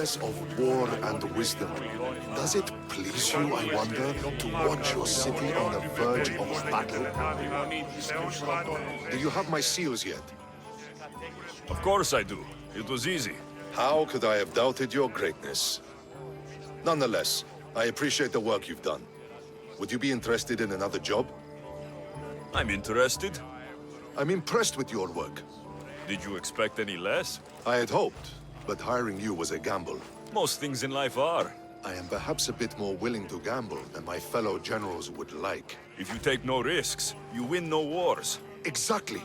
process of war and wisdom. Does it please you, I wonder, to watch your city on the verge of battle? Do you have my seals yet? Of course I do. It was easy. How could I have doubted your greatness? Nonetheless, I appreciate the work you've done. Would you be interested in another job? I'm interested. I'm impressed with your work. Did you expect any less? I had hoped, but hiring you was a gamble. Most things in life are. I am perhaps a bit more willing to gamble than my fellow generals would like. If you take no risks, you win no wars. Exactly.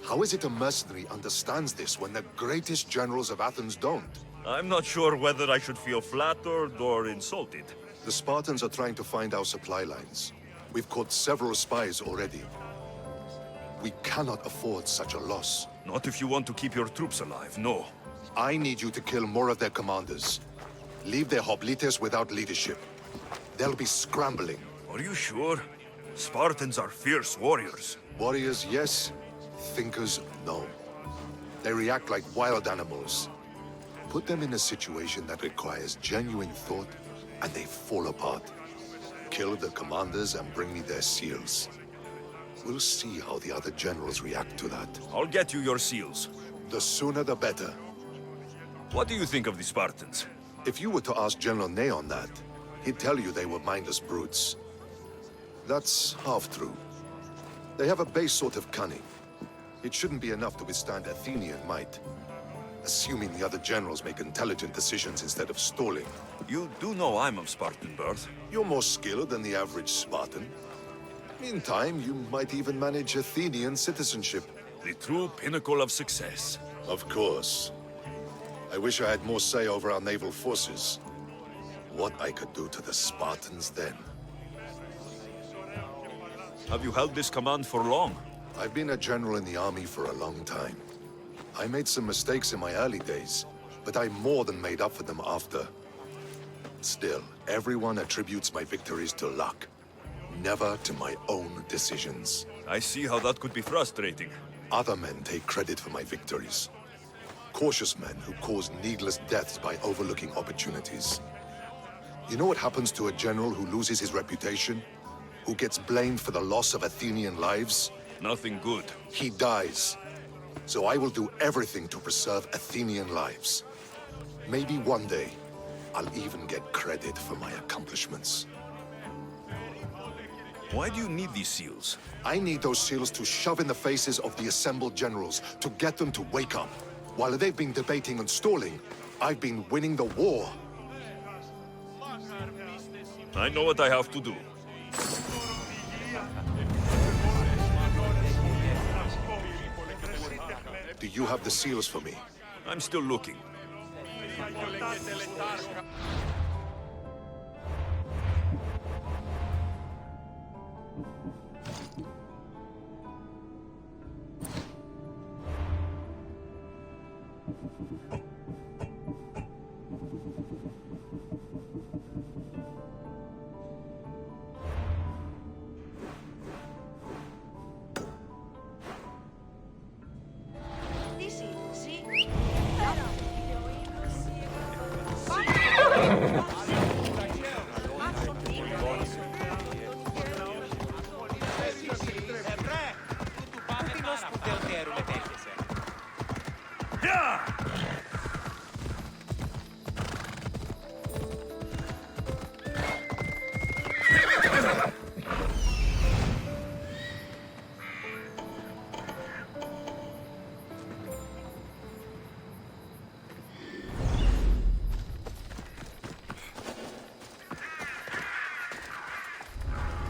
How is it a mercenary understands this when the greatest generals of Athens don't? I'm not sure whether I should feel flattered or insulted. The Spartans are trying to find our supply lines. We've caught several spies already. We cannot afford such a loss. Not if you want to keep your troops alive, no. I need you to kill more of their commanders. Leave their hoplites without leadership. They'll be scrambling. Are you sure? Spartans are fierce warriors. Warriors, yes. Thinkers, no. They react like wild animals. Put them in a situation that requires genuine thought, and they fall apart. Kill the commanders and bring me their seals. We'll see how the other generals react to that. I'll get you your seals. The sooner the better. What do you think of the Spartans? If you were to ask General Neon that, he'd tell you they were mindless brutes. That's half true. They have a base sort of cunning. It shouldn't be enough to withstand Athenian might. Assuming the other generals make intelligent decisions instead of stalling. You do know I'm of Spartan birth. You're more skilled than the average Spartan. In time, you might even manage Athenian citizenship. The true pinnacle of success. Of course. I wish I had more say over our naval forces. What I could do to the Spartans then. Have you held this command for long? I've been a general in the army for a long time. I made some mistakes in my early days, but I more than made up for them after. Still, everyone attributes my victories to luck. Never to my own decisions. I see how that could be frustrating. Other men take credit for my victories. Cautious men who cause needless deaths by overlooking opportunities. You know what happens to a general who loses his reputation? Who gets blamed for the loss of Athenian lives? Nothing good. He dies. So I will do everything to preserve Athenian lives. Maybe one day, I'll even get credit for my accomplishments. Why do you need these seals? I need those seals to shove in the faces of the assembled generals, to get them to wake up. While they've been debating and stalling, I've been winning the war. I know what I have to do. Do you have the seals for me? I'm still looking.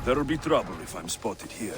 There'll be trouble if I'm spotted here.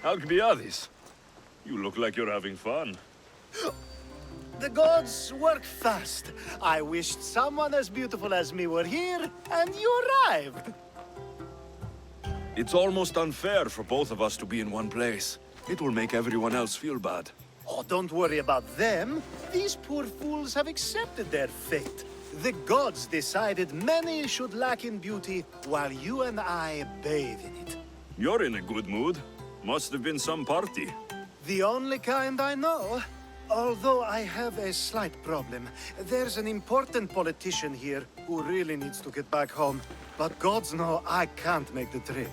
Alcbiades, you look like you're having fun. The gods work fast. I wished someone as beautiful as me were here, and you arrived. It's almost unfair for both of us to be in one place. It will make everyone else feel bad. Oh, don't worry about them. These poor fools have accepted their fate. The gods decided many should lack in beauty, while you and I bathe in it. You're in a good mood. Must have been some party. The only kind I know. Although I have a slight problem. There's an important politician here who really needs to get back home. But gods know I can't make the trip.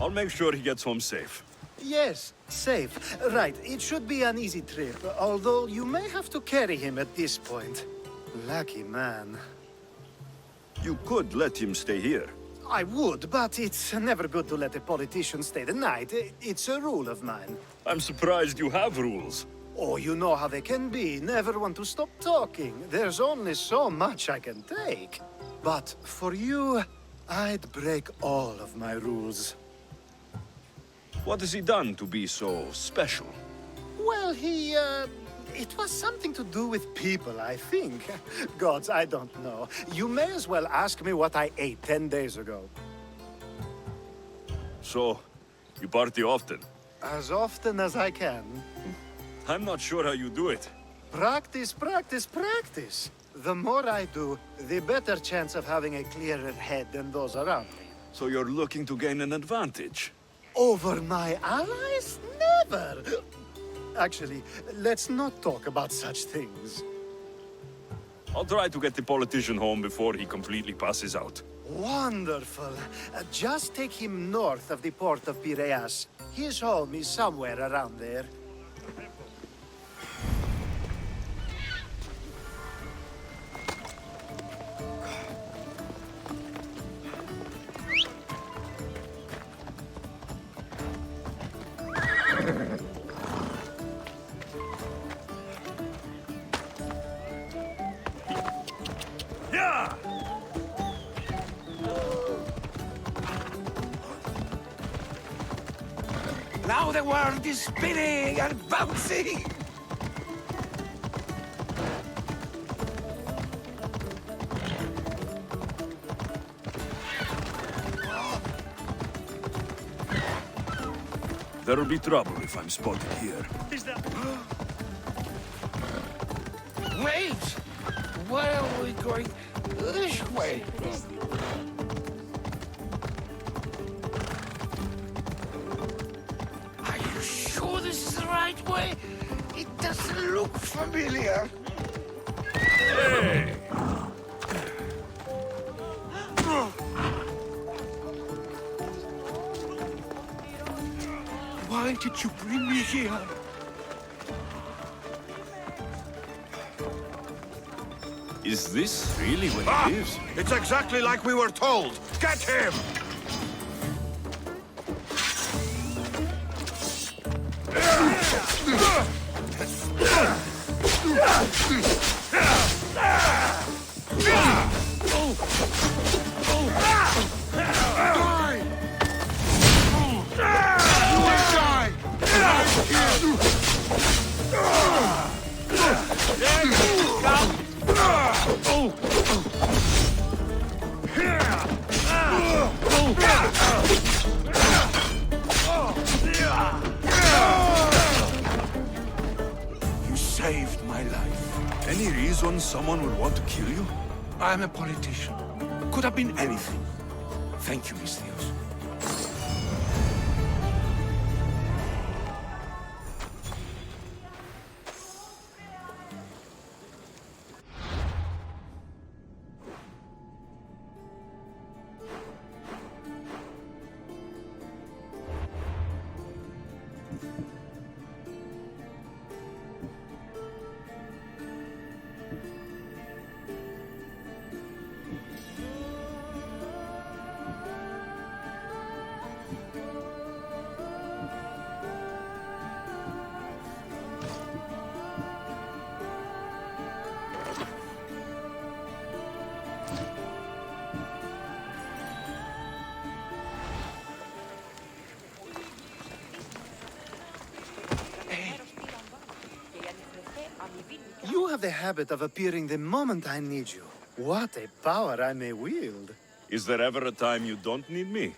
I'll make sure he gets home safe. Yes, safe. Right, it should be an easy trip, although you may have to carry him at this point. Lucky man. You could let him stay here. I would, but it's never good to let a politician stay the night. It's a rule of mine. I'm surprised you have rules. Oh, you know how they can be. Never want to stop talking. There's only so much I can take. But for you, I'd break all of my rules. What has he done to be so special? Well, it was something to do with people, I think. Gods, I don't know. You may as well ask me what I ate 10 days ago. So, you party often? As often as I can. I'm not sure how you do it. Practice, practice, practice. The more I do, the better chance of having a clearer head than those around me. So you're looking to gain an advantage? Over my allies? Never! Actually, let's not talk about such things. I'll try to get the politician home before he completely passes out. Wonderful. Just take him north of the port of Piraeus. His home is somewhere around there. Now the world is spinning and bouncing! There'll be trouble if I'm spotted here. Wait! Why are we going this way? Are you sure this is the right way? It doesn't look familiar. Hey! Why did you bring me here? Is this really where he lives? It's exactly like we were told. Get him! You saved my life. Any reason someone would want to kill you? I'm a politician. Could have been anything. Thank you, Miss Theos. You have the habit of appearing the moment I need you. What a power I may wield. Is there ever a time you don't need me?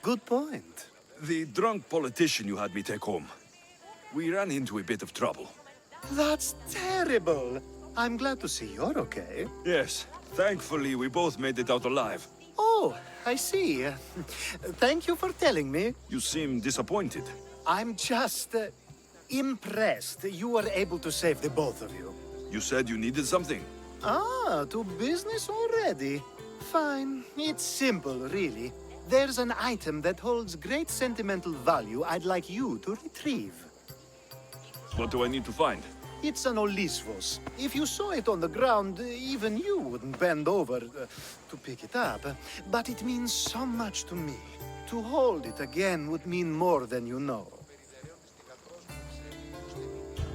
Good point. The drunk politician you had me take home. We ran into a bit of trouble. That's terrible. I'm glad to see you're okay. Yes, thankfully we both made it out alive. Oh, I see. Thank you for telling me. You seem disappointed. I'm just impressed you were able to save the both of you. You said you needed something. Ah, to business already? Fine. It's simple, really. There's an item that holds great sentimental value I'd like you to retrieve. What do I need to find? It's an Olisvos. If you saw it on the ground, even you wouldn't bend over to pick it up. But it means so much to me. To hold it again would mean more than you know.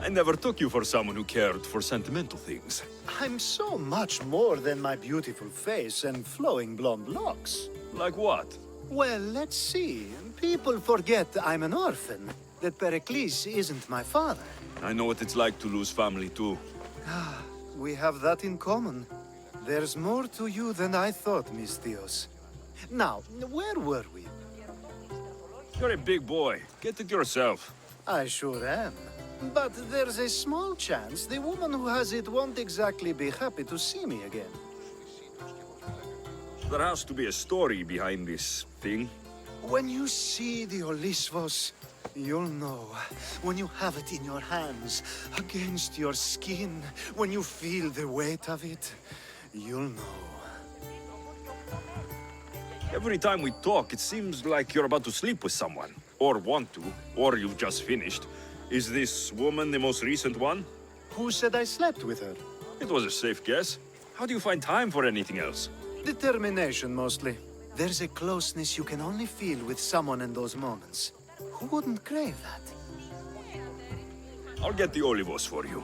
I never took you for someone who cared for sentimental things. I'm so much more than my beautiful face and flowing blonde locks. Like what? Well, let's see. People forget I'm an orphan, that Pericles isn't my father. I know what it's like to lose family too. We have that in common. There's more to you than I thought, Miss Theos. Now, where were we? You're a big boy. Get it yourself. I sure am. But there's a small chance the woman who has it won't exactly be happy to see me again. There has to be a story behind this thing. When you see the Olisvos, you'll know. When you have it in your hands, against your skin, when you feel the weight of it, you'll know. Every time we talk, it seems like you're about to sleep with someone. Or want to. Or you've just finished. Is this woman the most recent one? Who said I slept with her? It was a safe guess. How do you find time for anything else? Determination, mostly. There's a closeness you can only feel with someone in those moments. Who wouldn't crave that? I'll get the olivos for you.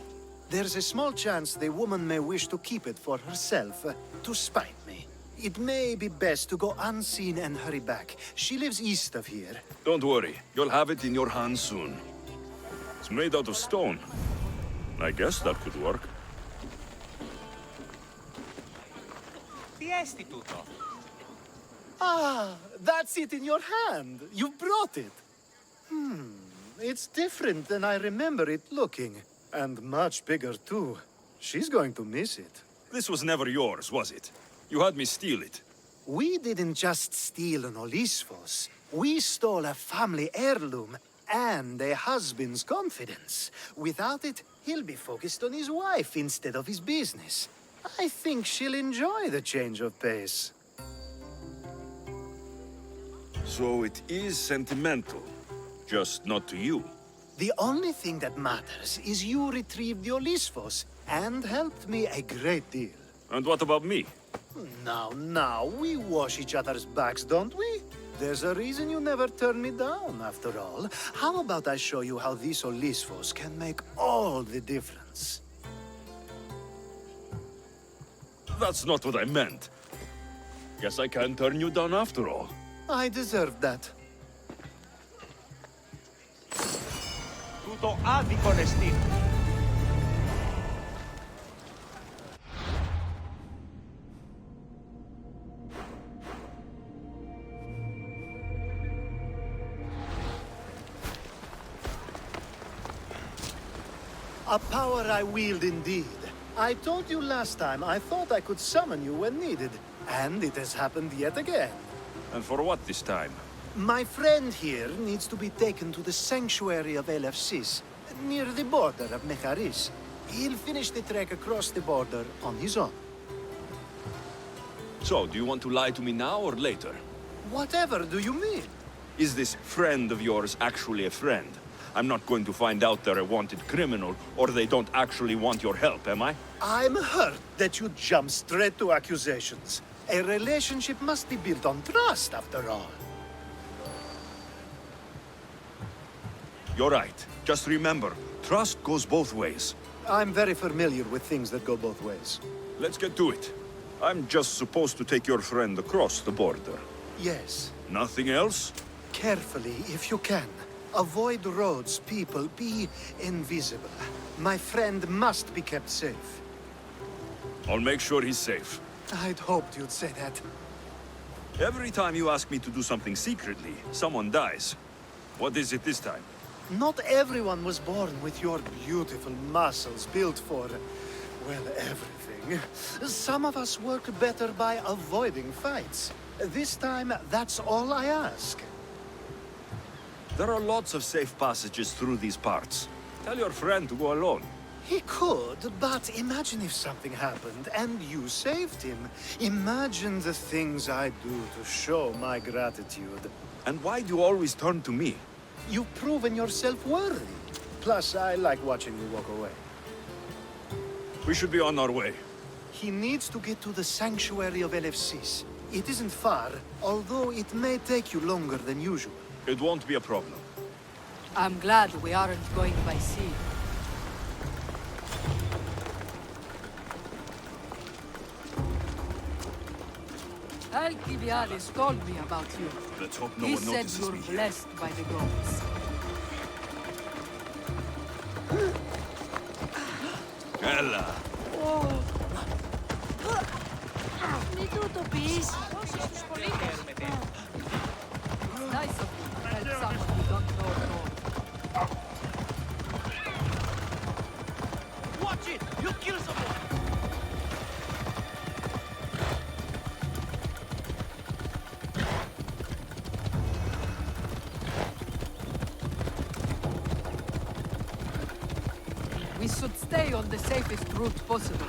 There's a small chance the woman may wish to keep it for herself, to spite me. It may be best to go unseen and hurry back. She lives east of here. Don't worry. You'll have it in your hands soon. It's made out of stone. I guess that could work. Ah, that's it in your hand. You brought it. It's different than I remember it looking. And much bigger, too. She's going to miss it. This was never yours, was it? You had me steal it. We didn't just steal an Olisvos. We stole a family heirloom and a husband's confidence. Without it, he'll be focused on his wife instead of his business. I think she'll enjoy the change of pace. So it is sentimental. Just not to you. The only thing that matters is you retrieved the Olisvos and helped me a great deal. And what about me? Now, we wash each other's backs, don't we? There's a reason you never turn me down, after all. How about I show you how these Olisvos can make all the difference? That's not what I meant. Guess I can't turn you down after all. I deserved that. Τούτο άδικον εστίν. A power I wield indeed. I told you last time I thought I could summon you when needed. And it has happened yet again. And for what this time? My friend here needs to be taken to the sanctuary of Elefsis, near the border of Mecharis. He'll finish the trek across the border on his own. So, do you want to lie to me now or later? Whatever do you mean? Is this friend of yours actually a friend? I'm not going to find out they're a wanted criminal, or they don't actually want your help, am I? I'm hurt that you jump straight to accusations. A relationship must be built on trust, after all. You're right. Just remember, trust goes both ways. I'm very familiar with things that go both ways. Let's get to it. I'm just supposed to take your friend across the border. Yes. Nothing else? Carefully, if you can. Avoid roads, people, be invisible. My friend must be kept safe. I'll make sure he's safe. I'd hoped you'd say that. Every time you ask me to do something secretly, someone dies. What is it this time? Not everyone was born with your beautiful muscles built for, well, everything. Some of us work better by avoiding fights. This time, that's all I ask. There are lots of safe passages through these parts. Tell your friend to go alone. He could, but imagine if something happened and you saved him. Imagine the things I'd do to show my gratitude. And why do you always turn to me? You've proven yourself worthy. Plus, I like watching you walk away. We should be on our way. He needs to get to the sanctuary of LFCs. It isn't far, although it may take you longer than usual. It won't be a problem. I'm glad we aren't going by sea. Alcibiades told me about you. Let's hope no He one said notices you're me here. blessed by the gods. Ella! Mi tutto bis. It's nice of you to help someone who don't know at all. Watch it! You kill someone! We should stay on the safest route possible.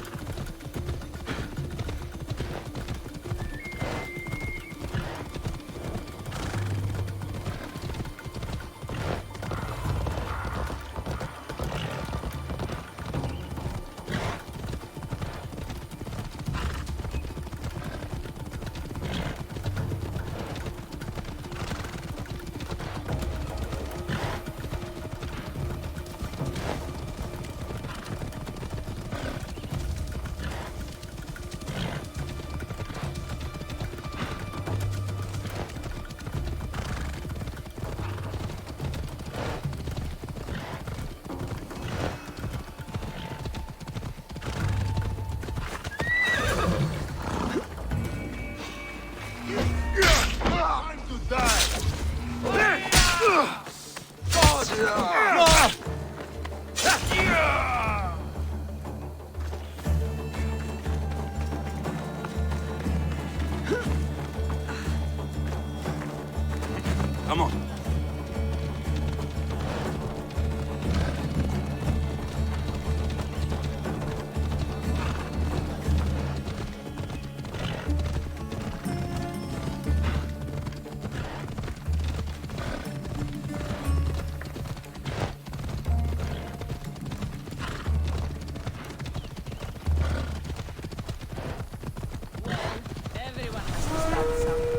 Come on. Everyone has to start somewhere.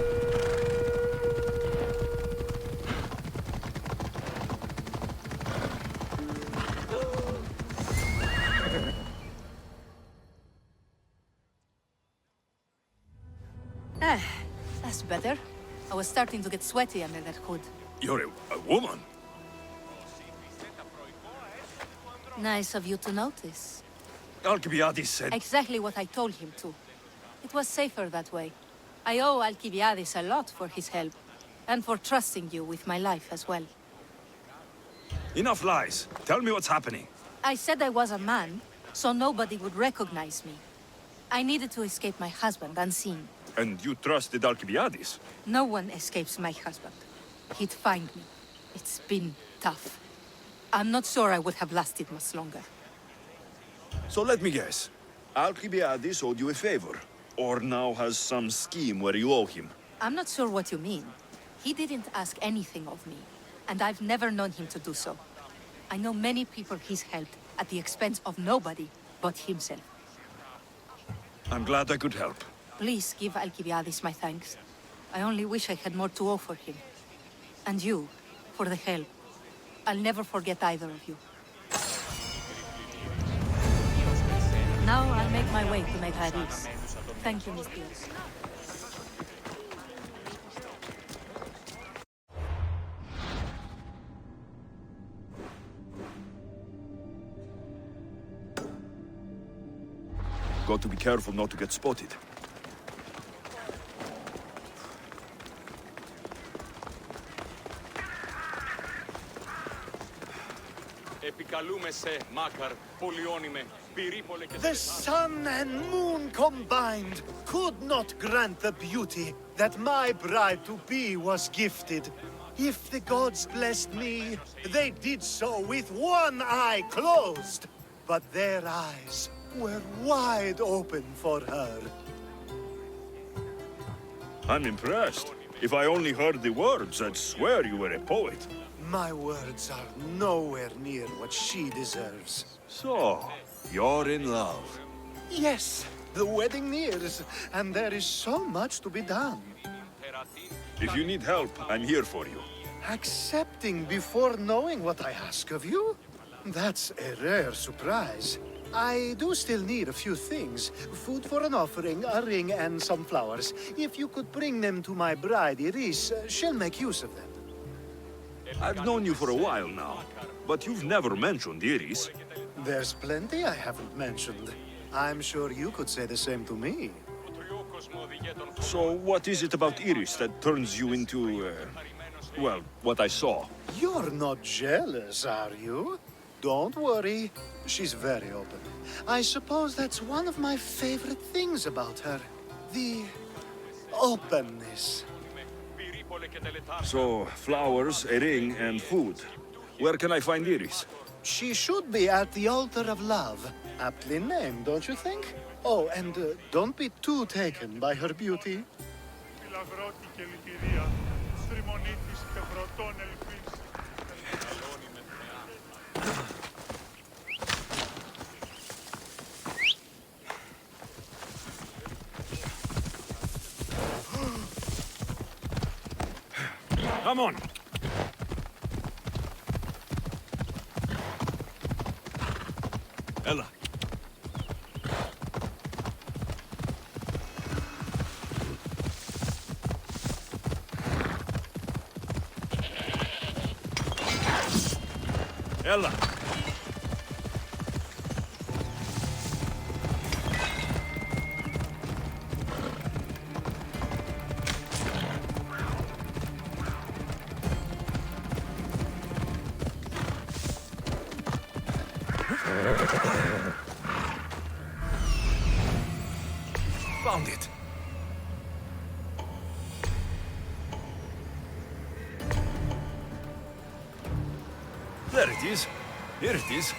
That's better. I was starting to get sweaty under that hood. You're a woman. Nice of you to notice. Alcibiades said... Exactly what I told him to. It was safer that way. I owe Alcibiades a lot for his help, and for trusting you with my life as well. Enough lies. Tell me what's happening. I said I was a man, so nobody would recognize me. I needed to escape my husband unseen. And you trusted Alcibiades? No one escapes my husband. He'd find me. It's been tough. I'm not sure I would have lasted much longer. So let me guess. Alcibiades owed you a favor. Or now has some scheme where you owe him. I'm not sure what you mean. He didn't ask anything of me, and I've never known him to do so. I know many people he's helped at the expense of nobody but himself. I'm glad I could help. Please give Alcibiades my thanks. I only wish I had more to offer him. And you, for the help. I'll never forget either of you. Now I'll make my way to Megaris. Thank you, Miss Pierce. Got to be careful not to get spotted. The sun and moon combined could not grant the beauty that my bride-to-be was gifted. If the gods blessed me, they did so with one eye closed. But their eyes were wide open for her. I'm impressed. If I only heard the words, I'd swear you were a poet. My words are nowhere near what she deserves. So, you're in love. Yes, the wedding nears, and there is so much to be done. If you need help, I'm here for you. Accepting before knowing what I ask of you? That's a rare surprise. I do still need a few things. Food for an offering, a ring, and some flowers. If you could bring them to my bride, Iris, she'll make use of them. I've known you for a while now, but you've never mentioned Iris. There's plenty I haven't mentioned. I'm sure you could say the same to me. So what is it about Iris that turns you into, well, what I saw? You're not jealous, are you? Don't worry. She's very open. I suppose that's one of my favorite things about her. The openness. So, flowers, a ring, and food. Where can I find Iris? She should be at the altar of love. Aptly named, don't you think? Oh, and don't be too taken by her beauty. Come on! Ella. Ella. Found it. There it is. Here it is.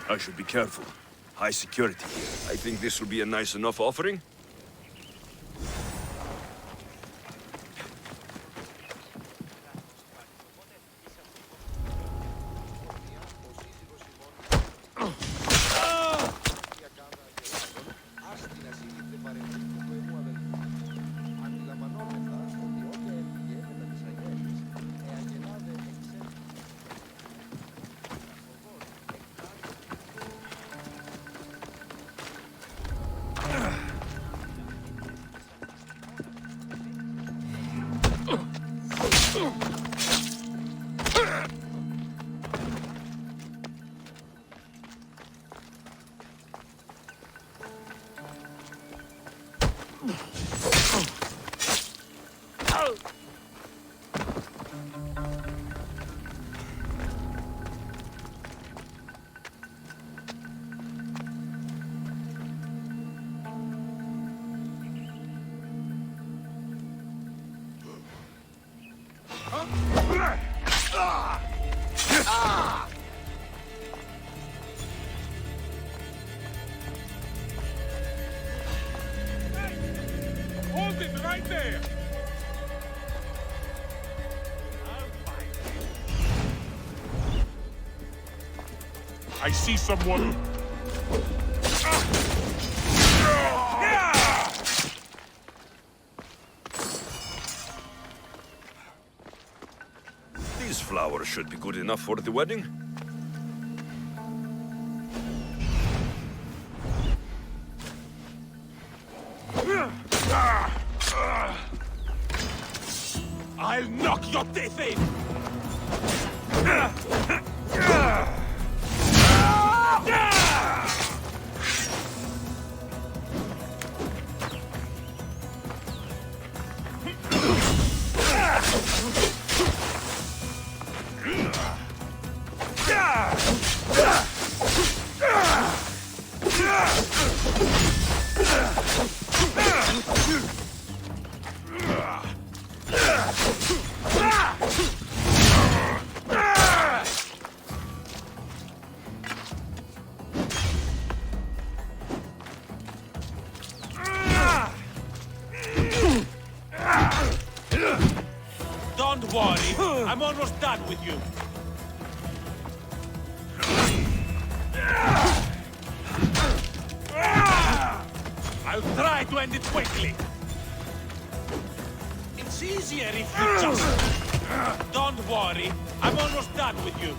I should be careful. High security here. I think this will be a nice enough offering. Hold it right there! I see someone. These flowers should be good enough for the wedding. I'll knock your teeth in! Don't worry, I'm almost done with you. I'll try to end it quickly. It's easier if you just... Don't worry, I'm almost done with you.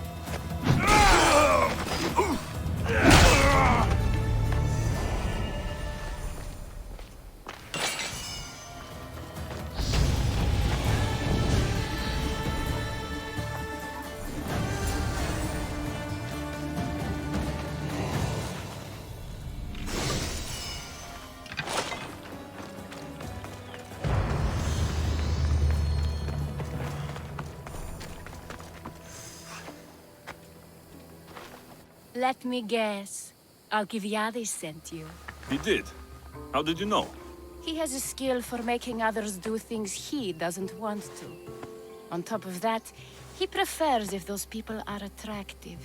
Let me guess. Alcibiades sent you. He did. How did you know? He has a skill for making others do things he doesn't want to. On top of that, he prefers if those people are attractive.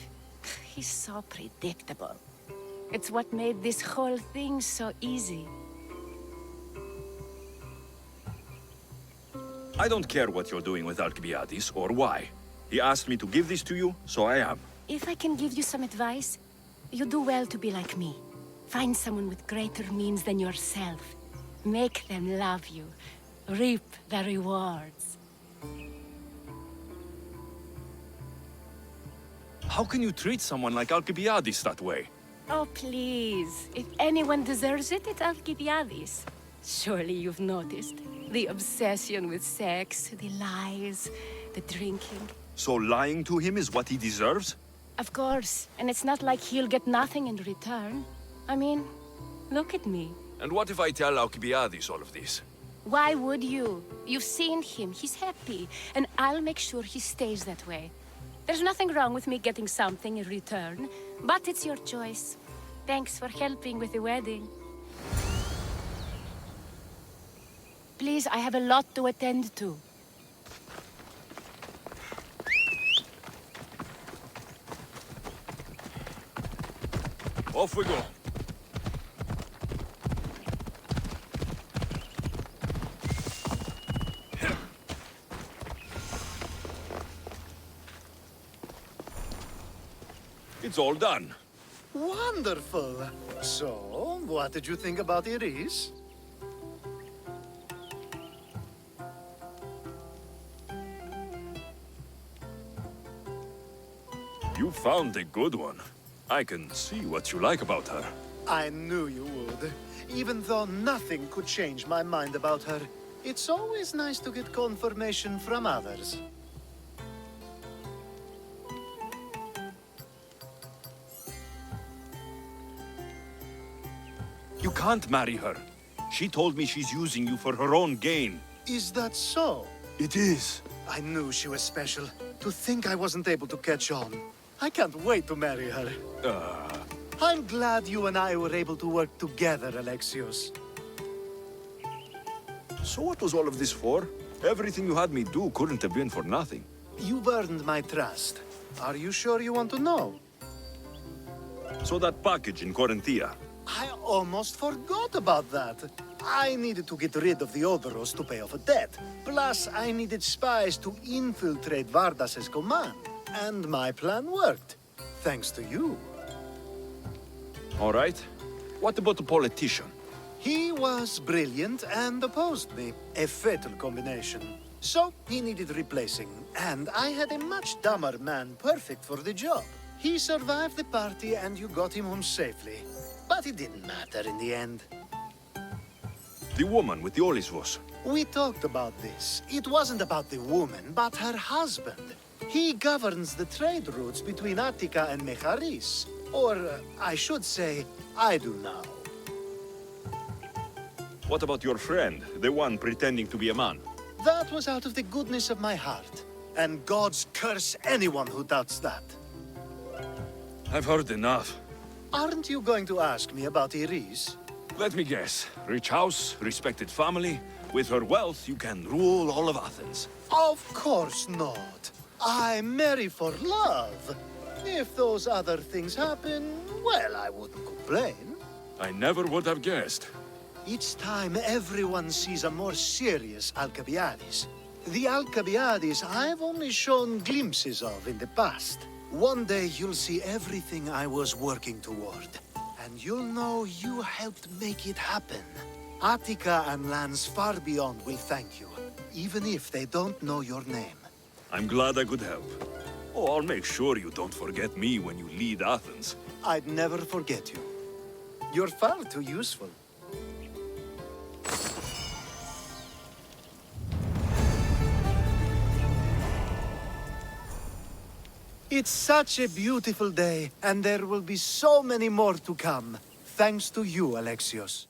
He's so predictable. It's what made this whole thing so easy. I don't care what you're doing with Alcibiades or why. He asked me to give this to you, so I am. If I can give you some advice, you do well to be like me. Find someone with greater means than yourself. Make them love you. Reap the rewards. How can you treat someone like Alcibiades that way? Oh, please. If anyone deserves it, it's Alcibiades. Surely you've noticed. The obsession with sex, the lies, the drinking. So lying to him is what he deserves? Of course. And it's not like he'll get nothing in return. I mean, look at me. And what if I tell Alcibiades all of this? Why would you? You've seen him. He's happy. And I'll make sure he stays that way. There's nothing wrong with me getting something in return. But it's your choice. Thanks for helping with the wedding. Please, I have a lot to attend to. Off we go. It's all done. Wonderful. So, what did you think about Iris? You found a good one. I can see what you like about her. I knew you would. Even though nothing could change my mind about her, it's always nice to get confirmation from others. You can't marry her. She told me she's using you for her own gain. Is that so? It is. I knew she was special. To think I wasn't able to catch on. I can't wait to marry her. I'm glad you and I were able to work together, Alexios. So what was all of this for? Everything you had me do couldn't have been for nothing. You've earned my trust. Are you sure you want to know? So that package in Corinthia. I almost forgot about that. I needed to get rid of the Odoros to pay off a debt. Plus, I needed spies to infiltrate Vardas's command. And my plan worked. Thanks to you. All right. What about the politician? He was brilliant and opposed me. A fatal combination. So, he needed replacing. And I had a much dumber man perfect for the job. He survived the party and you got him home safely. But it didn't matter in the end. The woman with the Olisvos. We talked about this. It wasn't about the woman, but her husband. He governs the trade routes between Attica and Mecharis. Or, I should say, I do now. What about your friend, the one pretending to be a man? That was out of the goodness of my heart. And gods curse anyone who doubts that. I've heard enough. Aren't you going to ask me about Iris? Let me guess. Rich house, respected family. With her wealth, you can rule all of Athens. Of course not. I marry for love. If those other things happen, well, I wouldn't complain. I never would have guessed. Each time everyone sees a more serious Alcibiades. The Alcibiades I've only shown glimpses of in the past. One day you'll see everything I was working toward. And you'll know you helped make it happen. Attica and lands far beyond will thank you, even if they don't know your name. I'm glad I could help. Oh, I'll make sure you don't forget me when you lead Athens. I'd never forget you. You're far too useful. It's such a beautiful day, and there will be so many more to come. Thanks to you, Alexios.